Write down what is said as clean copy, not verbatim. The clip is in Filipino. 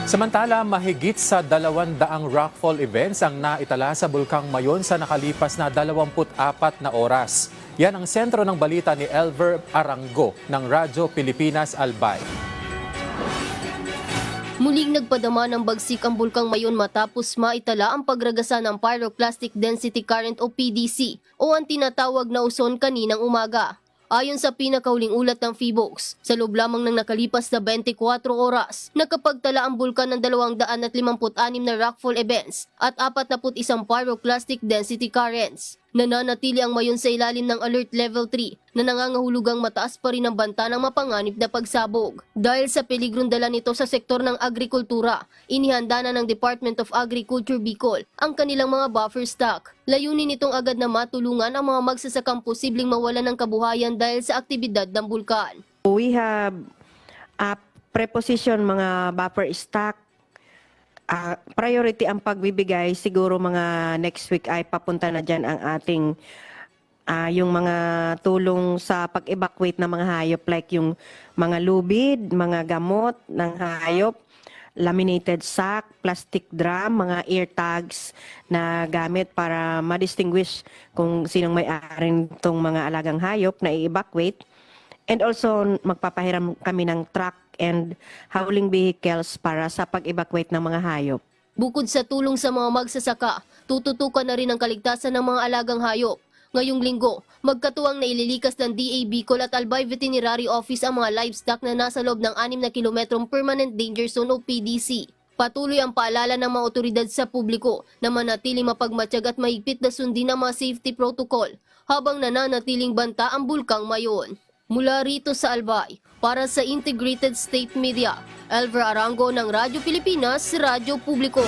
Samantala, mahigit sa 200 rockfall events ang naitala sa Bulkang Mayon sa nakalipas na 24 na oras. Yan ang sentro ng balita ni Elver Arango ng Radyo Pilipinas Albay. Muling nagpadama ng bagsik ang Bulkang Mayon matapos maitala ang pagragasa ng Pyroclastic Density Current o PDC o ang tinatawag na uson kaninang umaga. Ayon sa pinakahuling ulat ng PHIVOLCS, sa loob lamang ng nakalipas na 24 oras, nakapagtala ang bulkan ng 256 na rockfall events at 41 pyroclastic density currents. Nananatili ang Mayon sa ilalim ng Alert Level 3 na nangangahulugang mataas pa rin ang banta ng mapanganib na pagsabog. Dahil sa peligrong dala nito sa sektor ng agrikultura, inihanda na ng Department of Agriculture Bicol ang kanilang mga buffer stock. Layunin nitong agad na matulungan ang mga magsasakang posibleng mawalan ng kabuhayan dahil sa aktibidad ng bulkan. We have preposition mga buffer stock. Priority ang pagbibigay, siguro mga next week ay papunta na dyan ang ating yung mga tulong sa pag-evacuate ng mga hayop like yung mga lubid, mga gamot ng hayop, laminated sack, plastic drum, mga ear tags na gamit para ma-distinguish kung sinong may-ari itong mga alagang hayop na i-evacuate. And also magpapahiram kami ng truck and hauling vehicles para sa pag-evacuate ng mga hayop. Bukod sa tulong sa mga magsasaka, tututukan na rin ang kaligtasan ng mga alagang hayop. Ngayong linggo, magkatuwang na ililikas ng DA Bicol at Albay Veterinary Office ang mga livestock na nasa loob ng 6 na kilometrong Permanent Danger Zone o PDC. Patuloy ang paalala ng mga otoridad sa publiko na manatiling mapagmatsyag at mahigpit na sundin ang mga safety protocol habang nananatiling banta ang Bulkang Mayon. Mula rito sa Albay, para sa Integrated State Media, Elver Arango ng Radyo Pilipinas, Radyo Publiko.